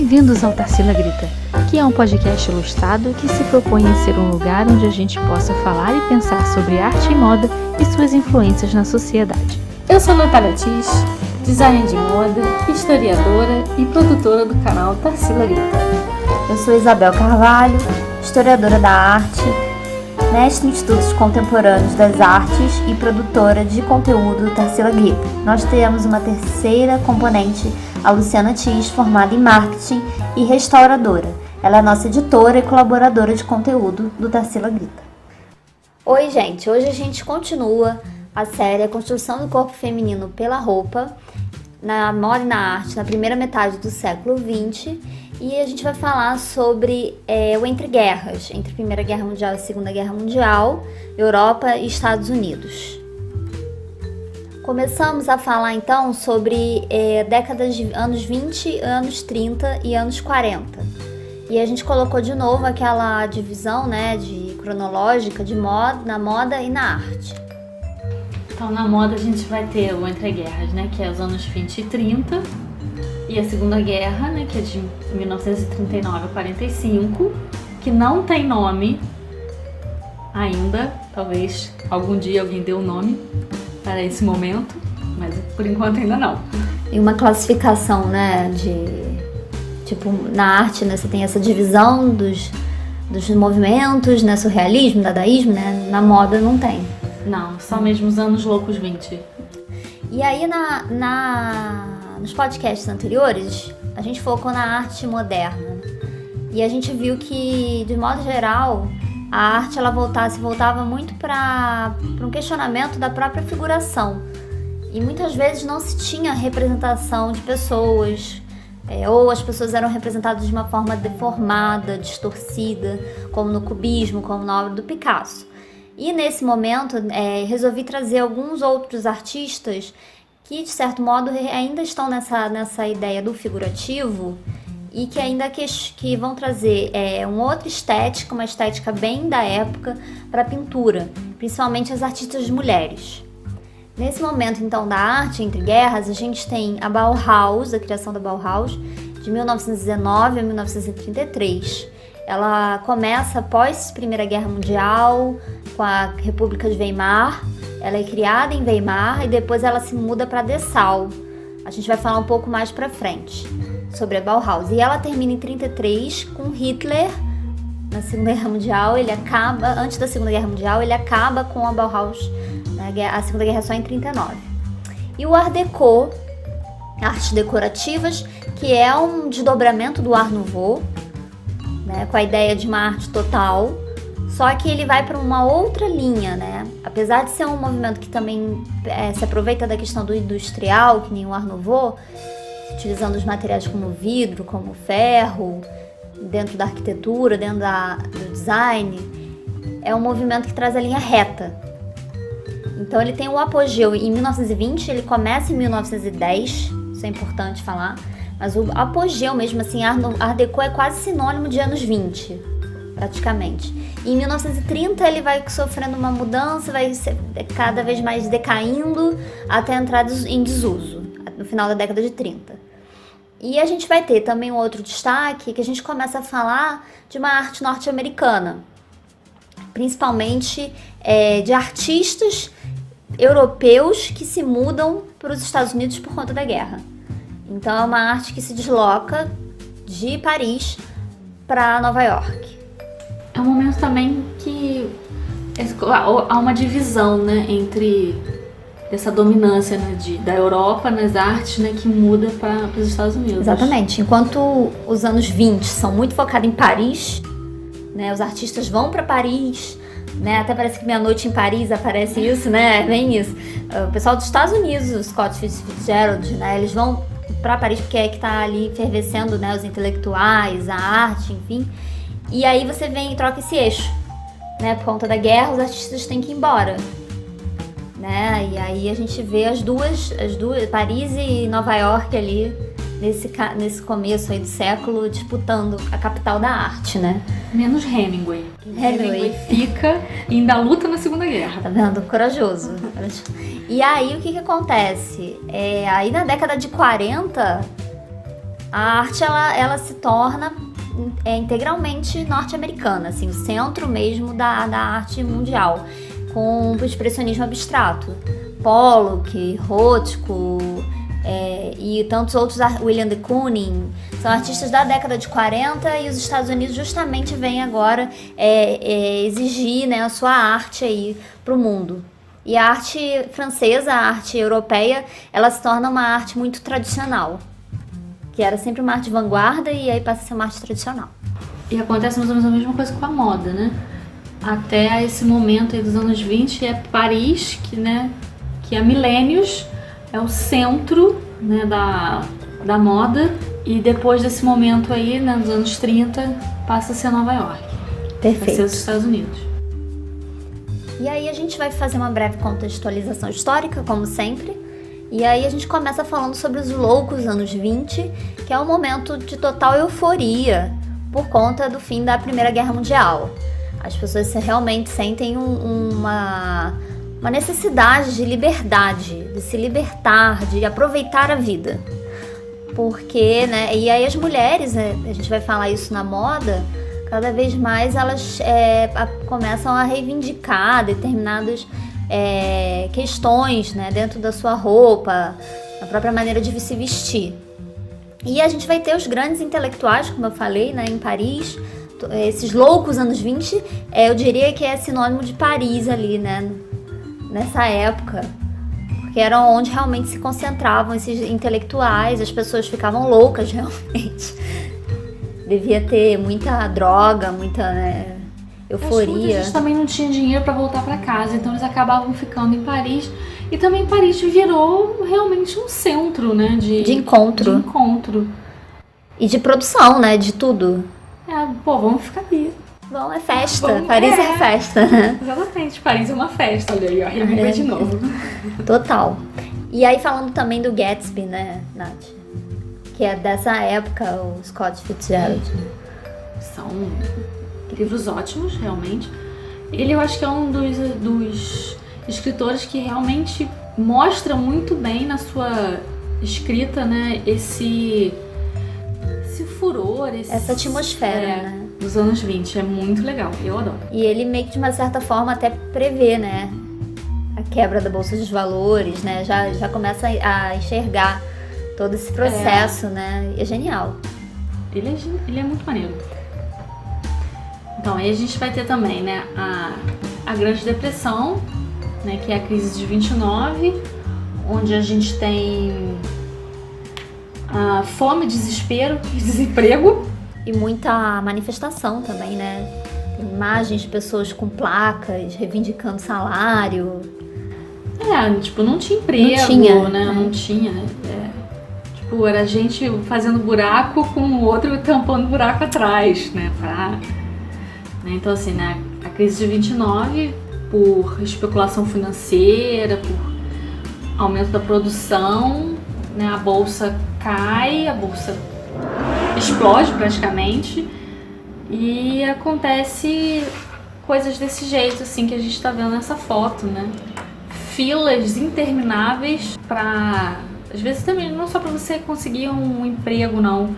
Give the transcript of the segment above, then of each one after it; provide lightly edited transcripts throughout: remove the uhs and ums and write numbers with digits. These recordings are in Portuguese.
Bem-vindos ao Tarsila Grita, que é um podcast ilustrado que se propõe em ser um lugar onde a gente possa falar e pensar sobre arte e moda e suas influências na sociedade. Eu sou Natália Tis, designer de moda, historiadora e produtora do canal Tarsila Grita. Eu sou Isabel Carvalho, historiadora da arte, mestre em estudos contemporâneos das artes e produtora de conteúdo do Tarsila Grita. Nós temos uma terceira componente, a Luciana Tis, formada em marketing e restauradora. Ela é nossa editora e colaboradora de conteúdo do Tarsila Grita. Oi, gente! Hoje a gente continua a série A Construção do Corpo Feminino pela Roupa, na moda e na arte, na primeira metade do século XX. E a gente vai falar sobre o entre guerras, entre a Primeira Guerra Mundial e a Segunda Guerra Mundial, Europa e Estados Unidos. Começamos a falar então sobre décadas de anos 20, anos 30 e anos 40. E a gente colocou de novo aquela divisão, né, de cronológica de moda, na moda e na arte. Então na moda a gente vai ter o entre guerras, né, que é os anos 20 e 30. E a Segunda Guerra, né, que é de 1939 a 45, que não tem nome ainda. Talvez algum dia alguém dê um nome para esse momento, mas por enquanto ainda não. E uma classificação, né, tipo, na arte, né, você tem essa divisão dos movimentos, né, surrealismo, dadaísmo, né, na moda não tem. Não, só mesmo os anos loucos 20. E aí nos podcasts anteriores, a gente focou na arte moderna. E a gente viu que, de modo geral, a arte ela voltava muito para um questionamento da própria figuração. E muitas vezes não se tinha representação de pessoas, ou as pessoas eram representadas de uma forma deformada, distorcida, como no cubismo, como na obra do Picasso. E nesse momento, resolvi trazer alguns outros artistas que, de certo modo, ainda estão nessa ideia do figurativo e que ainda que vão trazer uma estética bem da época para a pintura, principalmente as artistas mulheres. Nesse momento, então, da arte entre guerras, a gente tem a Bauhaus, a criação da Bauhaus, de 1919 a 1933. Ela começa após a Primeira Guerra Mundial, com a República de Weimar. Ela é criada em Weimar e depois ela se muda para Dessau. A gente vai falar um pouco mais para frente sobre a Bauhaus. E ela termina em 33 com Hitler na Segunda Guerra Mundial. Antes da Segunda Guerra Mundial, ele acaba com a Bauhaus. A Segunda Guerra é só em 39. E o Art Deco, artes decorativas, que é um desdobramento do Art Nouveau, né, com a ideia de uma arte total. Só que ele vai para uma outra linha, né? Apesar de ser um movimento que também se aproveita da questão do industrial, que nem o Art Nouveau, utilizando os materiais como vidro, como ferro, dentro da arquitetura, dentro do design, é um movimento que traz a linha reta. Então ele tem um apogeu em 1920, ele começa em 1910, isso é importante falar, mas o apogeu mesmo, assim, Art Deco é quase sinônimo de anos 20, praticamente. E em 1930 ele vai sofrendo uma mudança, vai ser cada vez mais decaindo até entrar em desuso, no final da década de 30. E a gente vai ter também um outro destaque, que a gente começa a falar de uma arte norte-americana, principalmente de artistas europeus que se mudam para os Estados Unidos por conta da guerra. Então é uma arte que se desloca de Paris para Nova York. É um momento também que há uma divisão, né, entre essa dominância, né, da Europa nas artes, né, que muda para os Estados Unidos. Exatamente. Enquanto os anos 20 são muito focados em Paris, né, os artistas vão para Paris, né, até parece que Meia Noite em Paris aparece isso, né, bem isso. O pessoal dos Estados Unidos, o Scott Fitzgerald, né, eles vão para Paris porque é que está ali fervescendo, né, os intelectuais, a arte, enfim. E aí você vem e troca esse eixo, né? Por conta da guerra, os artistas têm que ir embora, né? E aí a gente vê as duas, Paris e Nova York ali, nesse começo aí do século, disputando a capital da arte, né? Menos Hemingway. Hemingway fica e ainda luta na Segunda Guerra. Tá vendo? Corajoso. E aí o que acontece? Aí na década de 40... a arte ela se torna integralmente norte-americana, assim, o centro mesmo da arte mundial, com o expressionismo abstrato. Pollock, Rothko e tantos outros, William de Kooning, são artistas da década de 40 e os Estados Unidos justamente vêm agora exigir, né, a sua arte aí para o mundo. E a arte francesa, a arte europeia, ela se torna uma arte muito tradicional, que era sempre uma arte de vanguarda e aí passa a ser uma arte tradicional. E acontece mais ou menos a mesma coisa com a moda, né? Até esse momento aí dos anos 20 é Paris, que há milênios é o centro, né, da moda, e depois desse momento aí, né, dos anos 30, passa a ser Nova York. Perfeito. Vai ser os Estados Unidos. E aí a gente vai fazer uma breve contextualização histórica, como sempre, e aí a gente começa falando sobre os loucos anos 20, que é um momento de total euforia por conta do fim da Primeira Guerra Mundial. As pessoas realmente sentem uma necessidade de liberdade, de se libertar, de aproveitar a vida. Porque, né, e aí as mulheres, né, a gente vai falar isso na moda, cada vez mais elas começam a reivindicar determinadas questões, né, dentro da sua roupa, a própria maneira de se vestir. E a gente vai ter os grandes intelectuais, como eu falei, né, em Paris. Esses loucos anos 20, eu diria que é sinônimo de Paris ali, né, nessa época, porque era onde realmente se concentravam esses intelectuais, as pessoas ficavam loucas realmente. Devia ter muita droga, muita, né, euforia. Mas muita gente também não tinha dinheiro para voltar para casa, então eles acabavam ficando em Paris. E também Paris virou realmente um centro, né, de encontro. E de produção, né, de tudo. Vamos ficar ali. Bom, é festa. Paris é festa. Exatamente, Paris é uma festa. Olha aí, ó, reviva de novo. Total. E aí falando também do Gatsby, né, Nath? Que é dessa época, o Scott Fitzgerald. São livros ótimos, realmente. Ele, eu acho que é um dos escritores que realmente mostra muito bem na sua escrita, né, esse furor, essa atmosfera, né? Dos anos 20. É muito legal, eu adoro. E ele meio que de uma certa forma até prevê, né, a quebra da Bolsa de Valores, né? Já começa a enxergar todo esse processo, né? E é genial. Ele é muito maneiro. Então, aí a gente vai ter também, né, a Grande Depressão, né, que é a crise de 29, onde a gente tem a fome, desespero e desemprego. E muita manifestação também, né? Tem imagens de pessoas com placas reivindicando salário. Não tinha emprego, né? Não tinha. Era gente fazendo buraco com o outro tampando buraco atrás, né? Então, assim, né? A crise de 29, por especulação financeira, por aumento da produção, né? A bolsa cai, a bolsa explode praticamente e acontece coisas desse jeito, assim, que a gente tá vendo nessa foto, né? Filas intermináveis às vezes também não só para você conseguir um emprego, não.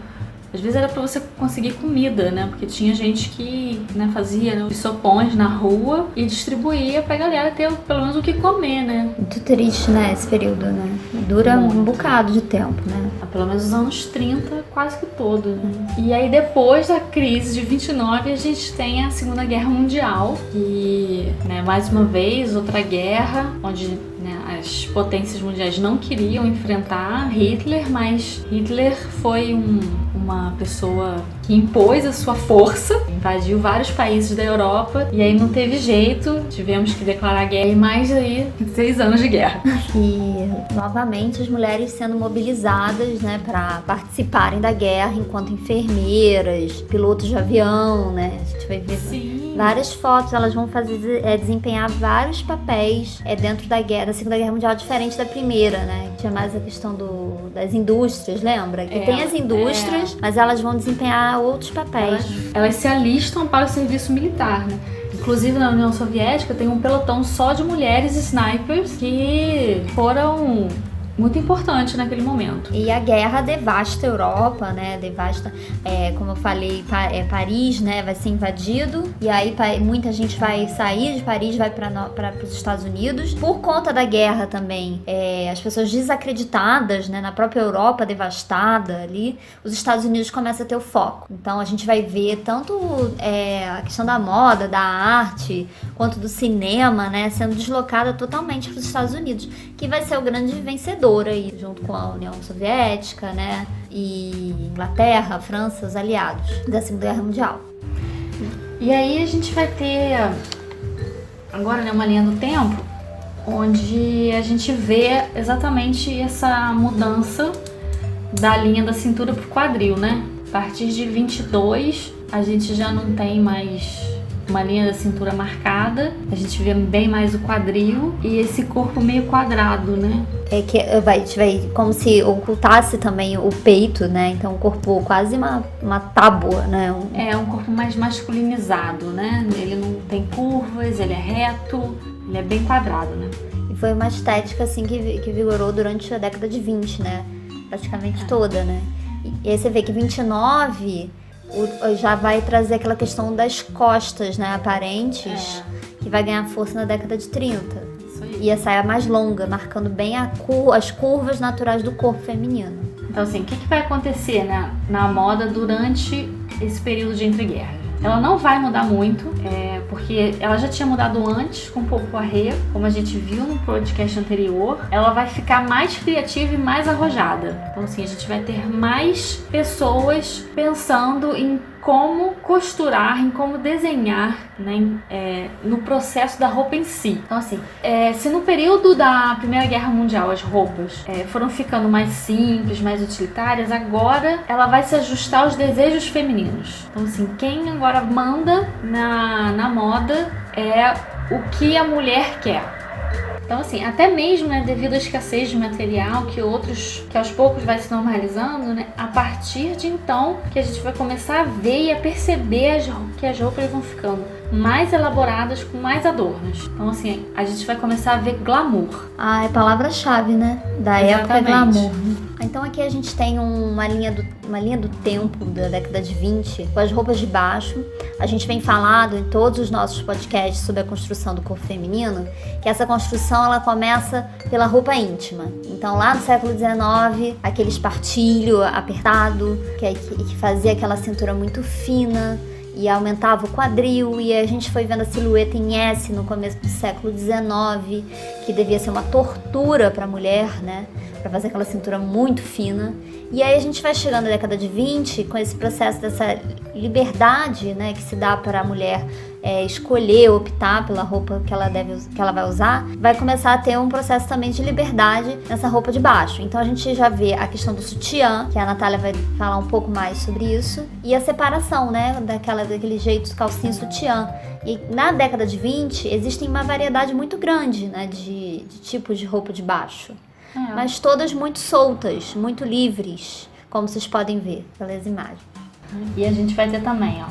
Às vezes era para você conseguir comida, né? Porque tinha gente que, né, fazia, né, os sopões na rua e distribuía pra galera ter pelo menos o que comer, né? Muito triste, né, esse período, né? Dura um bocado de tempo, né? Pelo menos os anos 30, quase que todo, né? E aí depois da crise de 29, a gente tem a Segunda Guerra Mundial. E, né, mais uma vez, outra guerra, onde, né, as potências mundiais não queriam enfrentar Hitler, mas Hitler foi uma pessoa que impôs a sua força, invadiu vários países da Europa e aí não teve jeito, tivemos que declarar guerra e mais aí 6 anos de guerra. E novamente as mulheres sendo mobilizadas, né, para participarem da guerra enquanto enfermeiras, pilotos de avião, né? A gente vai ver várias fotos, elas vão desempenhar vários papéis dentro da Segunda Guerra Mundial, diferente da primeira, né? Tinha mais a questão das indústrias, lembra? Que tem as indústrias, mas elas vão desempenhar outros papéis. Elas se alistam para o serviço militar, né? Inclusive na União Soviética tem um pelotão só de mulheres snipers que foram muito importante naquele momento. E a guerra devasta a Europa, né? Devasta, como eu falei, Paris, né? Vai ser invadido. E aí muita gente vai sair de Paris, vai para os Estados Unidos. Por conta da guerra também, as pessoas desacreditadas, né? Na própria Europa devastada ali, os Estados Unidos começam a ter o foco. Então a gente vai ver tanto a questão da moda, da arte, quanto do cinema, né? Sendo deslocada totalmente para os Estados Unidos, que vai ser o grande vencedor aí, junto com a União Soviética, né, e Inglaterra, França, os aliados da Segunda Guerra Mundial. E aí a gente vai ter agora, né, uma linha do tempo onde a gente vê exatamente essa mudança da linha da cintura pro quadril, né? A partir de 22 a gente já não tem mais uma linha da cintura marcada, a gente vê bem mais o quadril e esse corpo meio quadrado, né? Vai como se ocultasse também o peito, né? Então o corpo quase uma tábua, né? Um corpo mais masculinizado, né? Ele não tem curvas, ele é reto, ele é bem quadrado, né? E foi uma estética assim que vigorou durante a década de 20, né? Praticamente toda, né? E aí você vê que 29 já vai trazer aquela questão das costas, né, aparentes, que vai ganhar força na década de 30. Isso aí. E a saia mais longa, marcando bem as curvas naturais do corpo feminino. Então, assim, o que vai acontecer na moda durante esse período de entreguerras? Ela não vai mudar muito, porque ela já tinha mudado antes com o Paul Poiret, como a gente viu no podcast anterior. Ela vai ficar mais criativa e mais arrojada. Então, assim, a gente vai ter mais pessoas pensando em como costurar, em como desenhar, né, no processo da roupa em si. Então, assim, se no período da Primeira Guerra Mundial as roupas foram ficando mais simples, mais utilitárias, agora ela vai se ajustar aos desejos femininos. Então, assim, quem agora manda na moda é o que a mulher quer. Então, assim, até mesmo, né, devido à escassez de material que aos poucos vai se normalizando, né, a partir de então que a gente vai começar a ver e a perceber que as roupas vão ficando mais elaboradas, com mais adornos. Então, assim, a gente vai começar a ver glamour. É palavra-chave, né? Da Exatamente. época, glamour. Então aqui a gente tem uma linha do tempo da década de 20, com as roupas de baixo. A gente vem falado em todos os nossos podcasts sobre a construção do corpo feminino, que essa construção ela começa pela roupa íntima. Então lá no século XIX, aquele espartilho apertado, que fazia aquela cintura muito fina, e aumentava o quadril, e a gente foi vendo a silhueta em S no começo do século XIX, que devia ser uma tortura para a mulher, né? Para fazer aquela cintura muito fina. E aí a gente vai chegando na década de 20 com esse processo dessa liberdade, né, que se dá para a mulher escolher, optar pela roupa que ela vai usar. Vai começar a ter um processo também de liberdade nessa roupa de baixo. Então a gente já vê a questão do sutiã, que a Natália vai falar um pouco mais sobre isso, e a separação, né, daquele jeito de calcinha e sutiã. E na década de 20 existem uma variedade muito grande, né, de tipos de roupa de baixo. Mas todas muito soltas, muito livres, como vocês podem ver pelas imagens. E a gente vai ter também,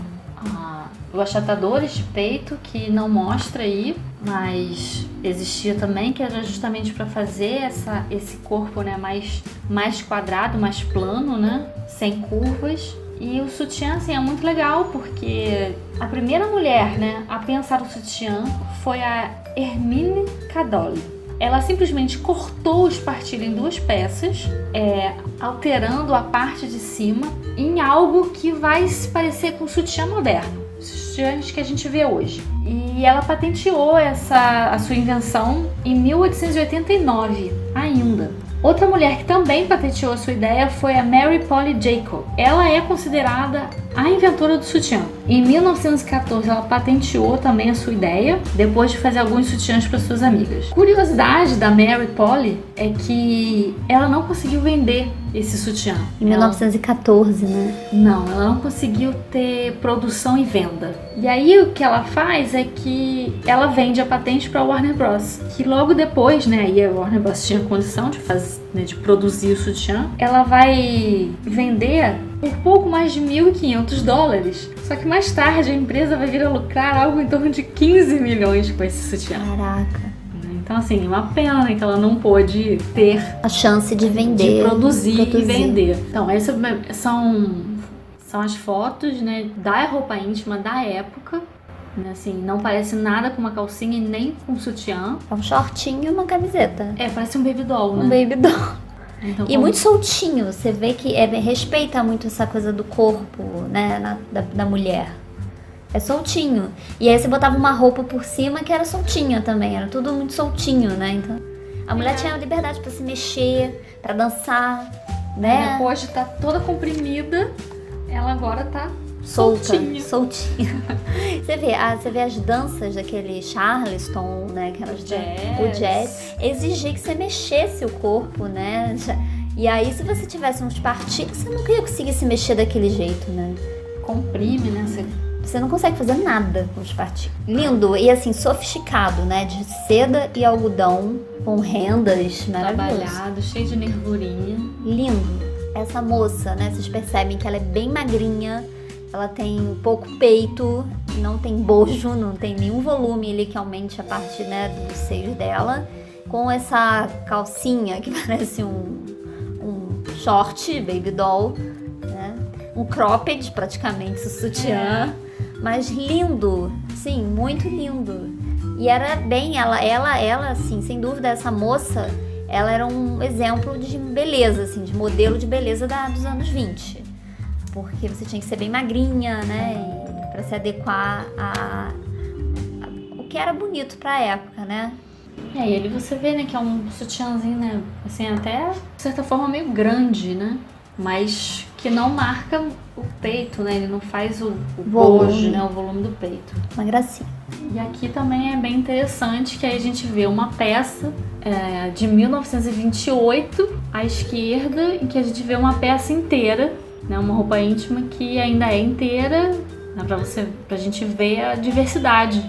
os achatadores de peito, que não mostra aí, mas existia também, que era justamente para fazer esse corpo, né, mais quadrado, mais plano, né, sem curvas. E o sutiã, assim, é muito legal, porque a primeira mulher, né, a pensar o sutiã foi a Hermine Cadoli. Ela simplesmente cortou o espartilho em 2 peças, alterando a parte de cima em algo que vai se parecer com o sutiã moderno, os sutiãs que a gente vê hoje. E ela patenteou a sua invenção em 1889 ainda. Outra mulher que também patenteou a sua ideia foi a Mary Polly Jacob. Ela é considerada a inventora do sutiã. Em 1914 ela patenteou também a sua ideia, depois de fazer alguns sutiãs para suas amigas. Curiosidade da Mary Polly é que ela não conseguiu vender esse sutiã. Em 1914, né? Não, ela não conseguiu ter produção e venda. E aí o que ela faz é que ela vende a patente para a Warner Bros. Que logo depois, né, aí a Warner Bros tinha condição de fazer, né, de produzir o sutiã. Ela vai vender por pouco mais de $1.500. Só que mais tarde a empresa vai vir a lucrar algo em torno de 15 milhões com esse sutiã. Caraca. Então, assim, uma pena, né, que ela não pôde ter A chance de vender. de produzir e vender. Então, essas são as fotos, né, da roupa íntima da época. Né, assim, não parece nada com uma calcinha e nem com sutiã. É um shortinho e uma camiseta. Parece um baby doll, né? Um baby doll. Então, E muito soltinho. Você vê que respeita muito essa coisa do corpo, né, da mulher. É soltinho. E aí você botava uma roupa por cima que era soltinha também. Era tudo muito soltinho, né? Então, a mulher tinha liberdade pra se mexer, pra dançar, né? Depois de estar toda comprimida, ela agora tá Soltinha. Você vê as danças daquele Charleston, né? Aquelas o jazz. Exigia que você mexesse o corpo, né? E aí, se você tivesse uns partinhos, você não ia conseguir se mexer daquele jeito, né? Comprime, né? Você não consegue fazer nada com os partinhos. Lindo e assim, sofisticado, né? De seda e algodão, com rendas maravilhoso. Trabalhado, cheio de nervurinha. Lindo. Essa moça, né? Vocês percebem que ela é bem magrinha. Ela tem pouco peito, não tem bojo, não tem nenhum volume ali que aumente a parte, né, dos seios dela. Com essa calcinha que parece um short, baby doll, né? Um cropped, praticamente, o sutiã. Mas lindo, sim, muito lindo. E era bem, ela, assim, sem dúvida, essa moça, ela era um exemplo de beleza, assim, de modelo de beleza dos anos 20. Porque você tinha que ser bem magrinha, né? E pra se adequar o que era bonito pra época, né? E ali você vê, né, que é um sutiãzinho, né? Assim, até de certa forma meio grande, né? Mas que não marca o peito, né? Ele não faz o bojo, né? O volume do peito. Uma gracinha. E aqui também é bem interessante que aí a gente vê uma peça de 1928 à esquerda, em que a gente vê uma peça inteira, né, uma roupa íntima que ainda é inteira, né, pra gente ver a diversidade.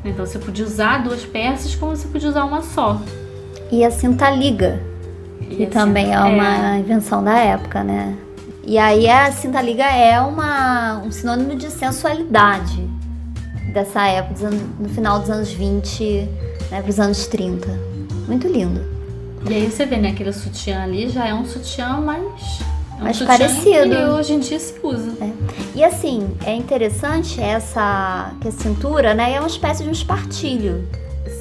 Então você podia usar duas peças como você podia usar uma só. E a cinta liga, que também é uma invenção da época, né? E aí a cinta liga é um sinônimo de sensualidade dessa época, no final dos anos 20, né, pros anos 30. Muito lindo. E aí você vê, né, aquele sutiã ali já é um sutiã mais parecido. Que hoje em dia se usa. E assim, é interessante que a cintura, né, é uma espécie de um espartilho.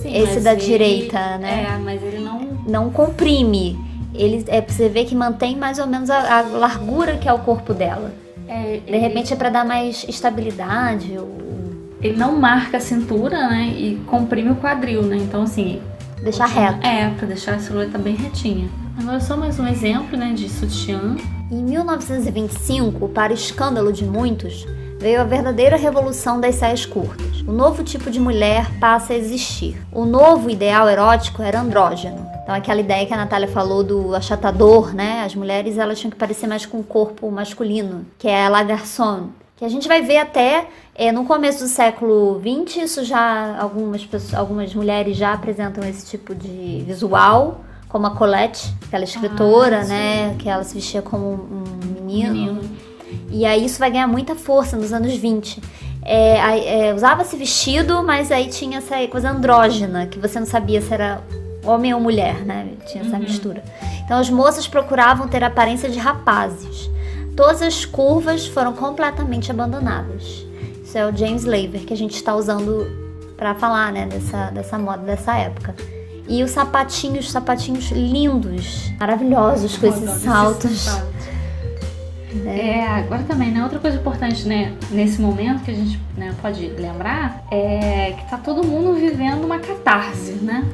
Sim, esse da direita, né? Mas ele não comprime. Ele você vê que mantém mais ou menos a largura que é o corpo dela. De repente é pra dar mais estabilidade. Ele não marca a cintura, né? E comprime o quadril, né? Então assim, deixar reto. Pra deixar a silhueta bem retinha. Agora só mais um exemplo, né, de sutiã. Em 1925, para o escândalo de muitos, veio a verdadeira revolução das saias curtas. O novo tipo de mulher passa a existir. O novo ideal erótico era andrógeno. Então aquela ideia que a Natália falou do achatador, né? As mulheres elas tinham que parecer mais com o corpo masculino, que é a la garçon. Que a gente vai ver até no começo do século XX, isso já algumas mulheres já apresentam esse tipo de visual, como a Colette, aquela escritora, né? Que ela se vestia como um menino. E aí isso vai ganhar muita força nos anos 20. Usava-se vestido, mas aí tinha essa coisa andrógena, que você não sabia se era homem ou mulher, né? Tinha essa mistura. Então as moças procuravam ter a aparência de rapazes. Todas as curvas foram completamente abandonadas. Isso é o James Laver, que a gente está usando para falar, né, dessa moda dessa época. E os sapatinhos lindos, maravilhosos, com esses saltos. Agora também, né, outra coisa importante, né, nesse momento que a gente, né, pode lembrar é que tá todo mundo vivendo uma catarse, né?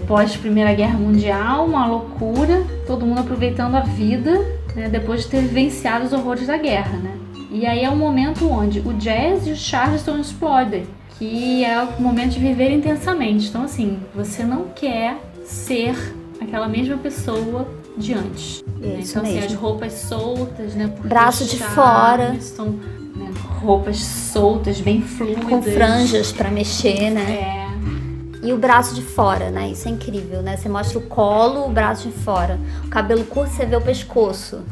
Pós Primeira Guerra Mundial, uma loucura, todo mundo aproveitando a vida, né, depois de ter vivenciado os horrores da guerra, né? E aí é um momento onde o jazz e o Charleston explodem, que é o momento de viver intensamente. Então, assim, você não quer ser aquela mesma pessoa de antes. Isso então, mesmo. assim, as roupas soltas, né? Braço de fora. São, né, roupas soltas, bem fluidas. Com franjas pra mexer, né? E o braço de fora, né? Isso é incrível, né? Você mostra o colo, o braço de fora. O cabelo curto, você vê o pescoço.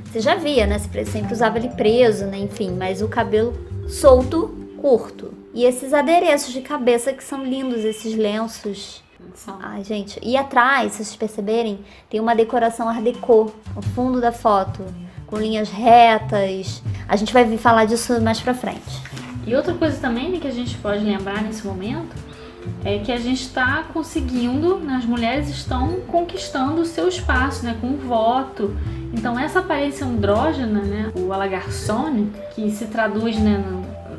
Você já via, né? Você sempre usava ele preso, né? Enfim, mas o cabelo solto, curto. E esses adereços de cabeça que são lindos, esses lenços. Ai, gente. E atrás, se vocês perceberem, tem uma decoração art déco no fundo da foto, com linhas retas. A gente vai vir falar disso mais pra frente. E outra coisa também, né, que a gente pode lembrar nesse momento é que a gente está conseguindo, né, as mulheres estão conquistando o seu espaço, né, com o voto. Então essa aparência andrógena, né, o alla garçonne, que se traduz, né,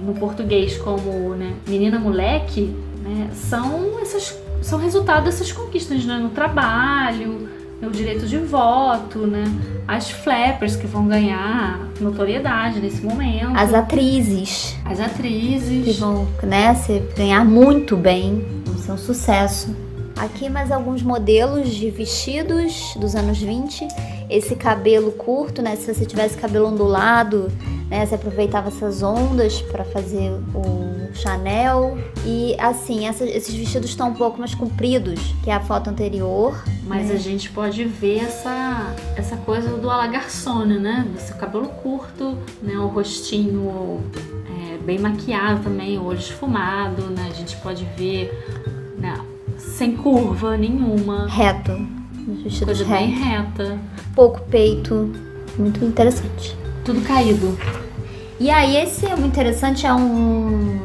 no português como, né, menina moleque, né, são resultado dessas conquistas, né, no trabalho, o direito de voto, né, as flappers que vão ganhar notoriedade nesse momento. As atrizes. Que vão, né, ganhar muito bem, vão ser um sucesso. Aqui mais alguns modelos de vestidos dos anos 20. Esse cabelo curto, né, se você tivesse cabelo ondulado, né, você aproveitava essas ondas para fazer o Chanel. E assim, esses vestidos estão um pouco mais compridos que a foto anterior. Mas a gente pode ver essa coisa do alla garçonne, né? Esse cabelo curto, né? O rostinho bem maquiado também, o olho esfumado, né? A gente pode ver, né, sem curva nenhuma. Reto. Vestidos coisa bem reta. Pouco peito. Muito interessante. Tudo caído. E aí, esse é muito interessante, é um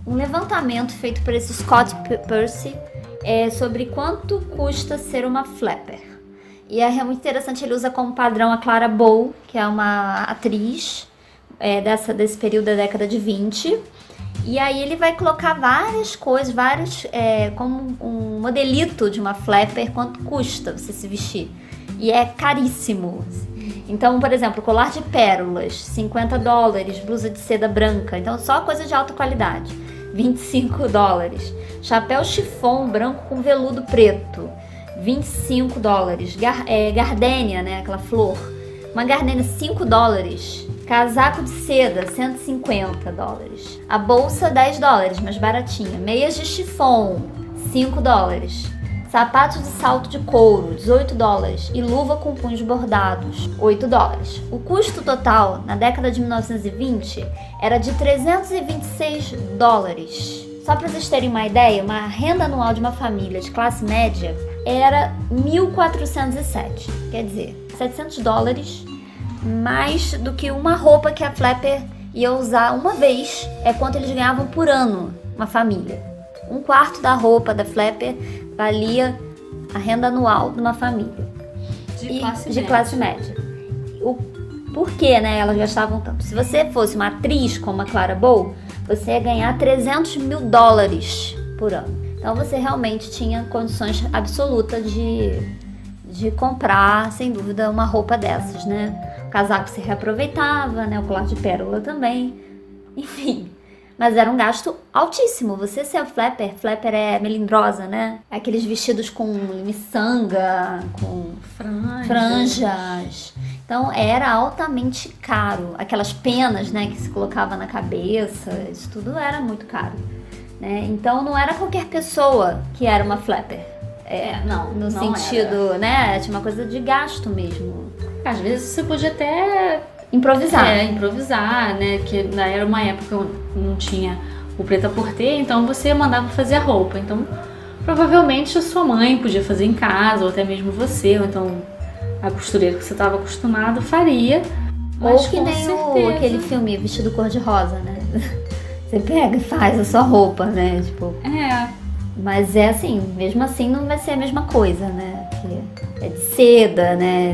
levantamento feito por esse Scott Percy sobre quanto custa ser uma flapper. E é muito interessante, ele usa como padrão a Clara Bow, que é uma atriz desse período da década de 20. E aí ele vai colocar várias coisas, como um modelito de uma flapper, quanto custa você se vestir. E é caríssimo. Então, por exemplo, colar de pérolas, $50, blusa de seda branca, então só coisa de alta qualidade, $25. Chapéu chiffon branco com veludo preto, $25. Gardênia, né, aquela flor, uma gardênia, $5. Casaco de seda, $150. A bolsa, $10, mais baratinha. Meias de chiffon, $5. Sapatos de salto de couro, $18. E luva com punhos bordados, $8. O custo total, na década de 1920, era de $326. Só para vocês terem uma ideia, uma renda anual de uma família de classe média era 1.407. Quer dizer, $700 mais do que uma roupa que a flapper ia usar uma vez. É quanto eles ganhavam por ano, uma família. 1/4 da roupa da flapper valia a renda anual de uma família. De classe média. Por que, né, elas gastavam tanto? Se você fosse uma atriz como a Clara Bow, você ia ganhar $300 mil por ano. Então você realmente tinha condições absolutas de comprar, sem dúvida, uma roupa dessas, né? O casaco se reaproveitava, né? O colar de pérola também. Enfim. Mas era um gasto altíssimo. Você ser flapper é melindrosa, né? Aqueles vestidos com miçanga, com franjas. Então era altamente caro. Aquelas penas, né, que se colocava na cabeça, isso tudo era muito caro, né? Então não era qualquer pessoa que era uma flapper. No sentido, né? Tinha uma coisa de gasto mesmo. Às vezes você podia até improvisar, né? Que era uma época que não tinha o prêt-à-porter, então você mandava fazer a roupa. Então, provavelmente a sua mãe podia fazer em casa, ou até mesmo você, ou então a costureira que você estava acostumado faria. Ou que nem aquele filme Vestido Cor-de-Rosa, né? Você pega e faz a sua roupa, né? Tipo... Mas é assim, mesmo assim não vai ser a mesma coisa, né? Porque é de seda, né?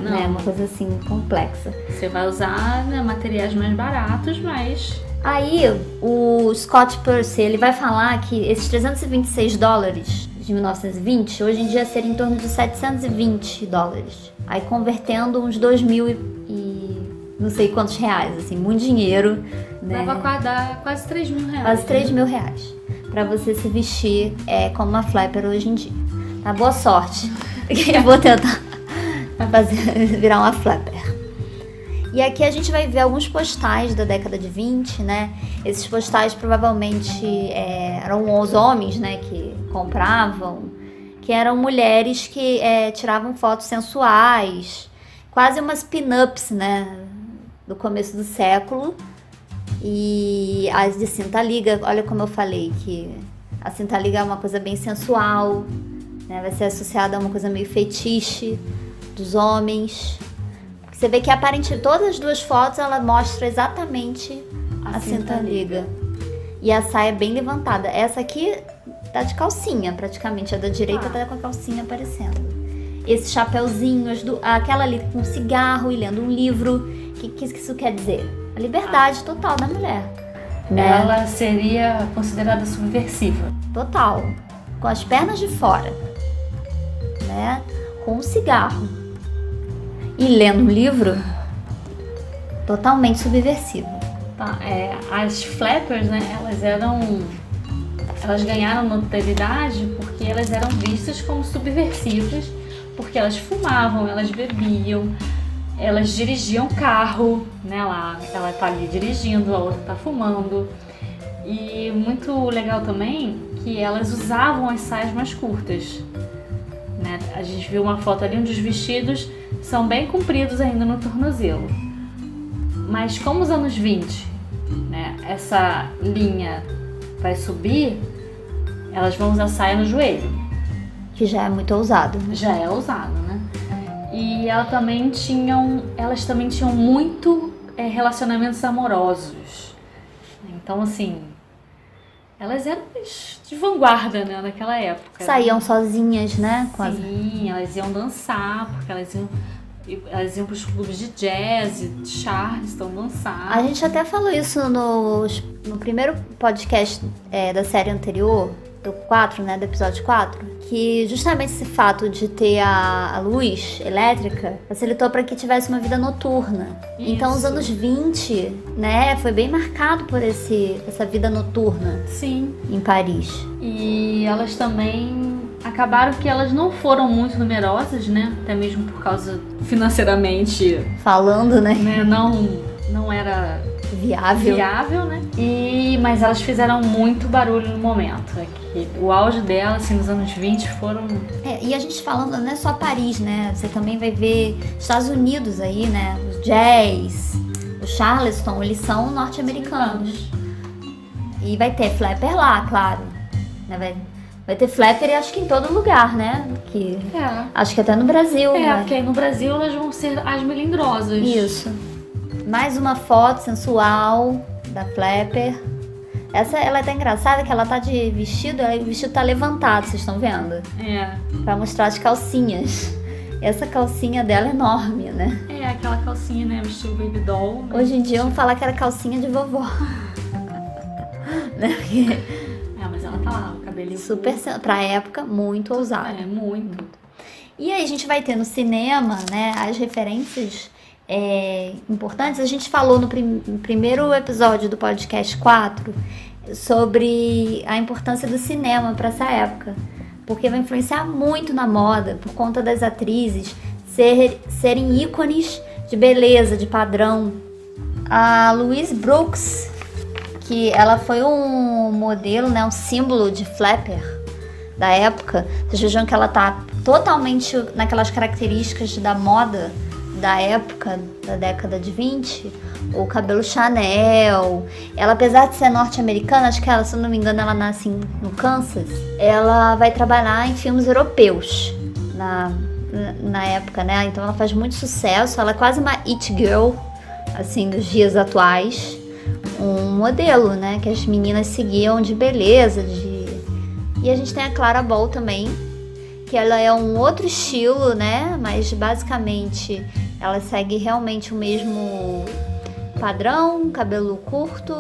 Né? Uma coisa assim complexa. Você vai usar, né, materiais mais baratos, mas... Aí o Scott Percy, ele vai falar que esses $326 de 1920, hoje em dia seriam em torno de $720. Aí convertendo uns 2.000 e não sei quantos reais, assim, muito dinheiro, né? Dava quase $3 mil. Quase $3 mil. Pra você se vestir como uma flapper hoje em dia. Tá? Boa sorte. Eu vou tentar virar uma flapper. E aqui a gente vai ver alguns postais da década de 20, né? Esses postais provavelmente eram os homens, né, que compravam, que eram mulheres que tiravam fotos sensuais, quase umas pin-ups, né, do começo do século. E as de cinta liga, olha como eu falei, que a cinta liga é uma coisa bem sensual, né? Vai ser associada a uma coisa meio fetiche dos homens. Você vê que aparentemente todas as duas fotos ela mostra exatamente a cinta liga. E a saia bem levantada. Essa aqui tá de calcinha, praticamente. A da direita tá com a calcinha aparecendo. Esse chapéuzinho, aquela ali com cigarro e lendo um livro. O que isso quer dizer? A liberdade total da mulher. Né? Ela seria considerada subversiva. Total. Com as pernas de fora. Né? Com um cigarro. E lendo um livro. Totalmente subversiva. Tá, as flappers, né, elas ganharam notoriedade porque elas eram vistas como subversivas, porque elas fumavam, elas bebiam, elas dirigiam carro, né, ela tá ali dirigindo, a outra tá fumando. E muito legal também que elas usavam as saias mais curtas, né? A gente viu uma foto ali onde os vestidos são bem compridos ainda no tornozelo. Mas como os anos 20, né, essa linha vai subir, elas vão usar saia no joelho. Que já é muito ousado. Né? Já é ousado, né? E elas também tinham muito relacionamentos amorosos. Então, assim, elas eram de vanguarda, né, naquela época. Saíam sozinhas, né? Sim, elas iam dançar, porque elas iam para os clubes de jazz, de Charleston, dançar. A gente até falou isso no primeiro podcast da série anterior, do 4, né, do episódio 4, que justamente esse fato de ter a luz elétrica facilitou para que tivesse uma vida noturna. Isso. Então os anos 20, né, foi bem marcado por essa vida noturna. Sim. Em Paris. E elas também acabaram que elas não foram muito numerosas, né? Até mesmo por causa financeiramente falando, né? Não era viável, né? Mas elas fizeram muito barulho no momento. O auge delas, assim, nos anos 20 foram... E a gente falando, não é só Paris, né? Você também vai ver Estados Unidos aí, né? O jazz, o Charleston, eles são norte-americanos. E vai ter flapper lá, claro. Vai ter flapper, acho que em todo lugar, né? Acho que até no Brasil. Porque aí no Brasil elas vão ser as melindrosas. Isso. Mais uma foto sensual da flapper. Essa, ela é até engraçada, que ela tá de vestido, o vestido tá levantado, vocês estão vendo? Pra mostrar as calcinhas. Essa calcinha dela é enorme, né? Aquela calcinha, né? Estilo baby doll. Né? Hoje em dia vamos falar que era calcinha de vovó. Né? Mas ela tá lá, o cabelinho... Super, pra época, muito ousado. Muito. E aí a gente vai ter no cinema, né, as referências importantes. A gente falou no primeiro episódio do podcast 4 sobre a importância do cinema para essa época, porque vai influenciar muito na moda por conta das atrizes serem ícones de beleza, de padrão. A Louise Brooks, que ela foi um modelo, né, um símbolo de flapper da época. Vocês vejam que ela tá totalmente naquelas características da moda da época, da década de 20, o cabelo Chanel. Ela, apesar de ser norte-americana, acho que ela, se eu não me engano, ela nasce no Kansas, ela vai trabalhar em filmes europeus na época, né? Então ela faz muito sucesso, ela é quase uma it girl, assim, dos dias atuais. Um modelo, né, que as meninas seguiam de beleza, E a gente tem a Clara Bow também, que ela é um outro estilo, né, mas basicamente ela segue realmente o mesmo padrão, cabelo curto,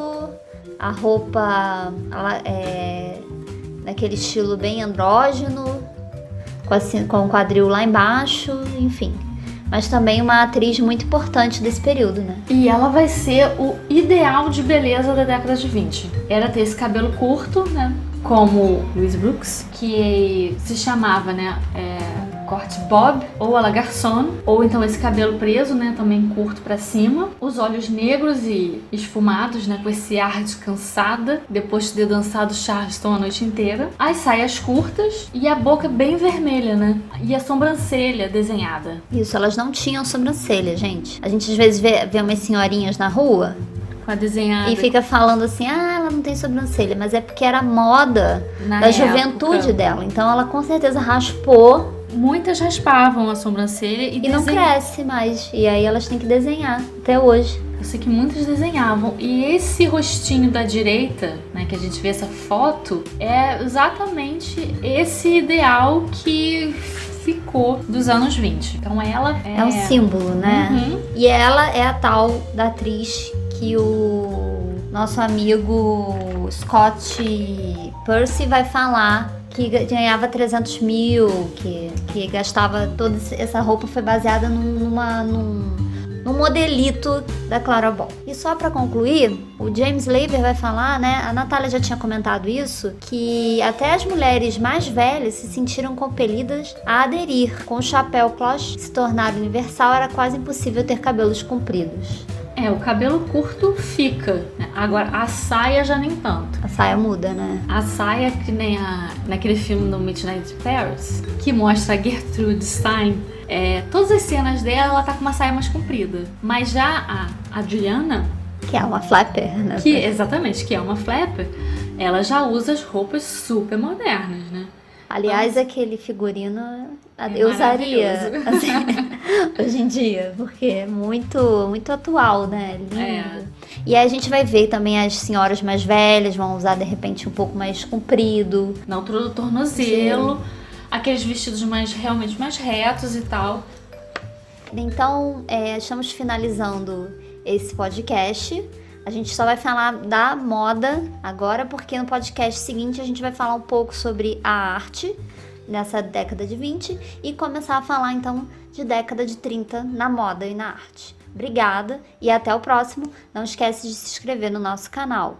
a roupa ela é naquele estilo bem andrógeno, com o quadril lá embaixo, enfim. Mas também uma atriz muito importante desse período, né? E ela vai ser o ideal de beleza da década de 20. Era ter esse cabelo curto, né? Como Louise Brooks, que se chamava, né? Corte bob, ou a la garçon, ou então esse cabelo preso, né? Também curto pra cima. Os olhos negros e esfumados, né? Com esse ar de cansada, depois de ter dançado Charleston a noite inteira. As saias curtas e a boca bem vermelha, né? E a sobrancelha desenhada. Isso, elas não tinham sobrancelha, gente. A gente às vezes vê umas senhorinhas na rua com a desenhada. E fica falando assim, ela não tem sobrancelha, mas é porque era moda Na da época. juventude dela. Então ela com certeza raspou Muitas raspavam a sobrancelha e e não cresce mais. E aí elas têm que desenhar até hoje. Eu sei que muitas desenhavam. E esse rostinho da direita, né, que a gente vê essa foto, é exatamente esse ideal que ficou dos anos 20. Então ela É um símbolo, né? Uhum. E ela é a tal da atriz que o nosso amigo Scott Percy vai falar que ganhava 300 mil, que gastava toda essa roupa, foi baseada num modelito da Clara Bow. E só pra concluir, o James Laver vai falar, né, a Natália já tinha comentado isso, que até as mulheres mais velhas se sentiram compelidas a aderir. Com o chapéu cloche se tornar universal, era quase impossível ter cabelos compridos. O cabelo curto fica, né? Agora a saia já nem tanto. A saia muda, né? A saia que nem naquele filme do Midnight Paris, que mostra a Gertrude Stein, todas as cenas dela, ela tá com uma saia mais comprida. Mas já a Juliana, Que é uma flapper, né? exatamente, que é uma flapper, ela já usa as roupas super modernas, né? Aliás, aquele figurino eu usaria assim, hoje em dia, porque é muito, muito atual, né? Lindo. E aí a gente vai ver também as senhoras mais velhas vão usar de repente um pouco mais comprido. Na altura do tornozelo, aqueles vestidos realmente mais retos e tal. Então, estamos finalizando esse podcast. A gente só vai falar da moda agora, porque no podcast seguinte a gente vai falar um pouco sobre a arte nessa década de 20 e começar a falar então de década de 30 na moda e na arte. Obrigada e até o próximo. Não esquece de se inscrever no nosso canal.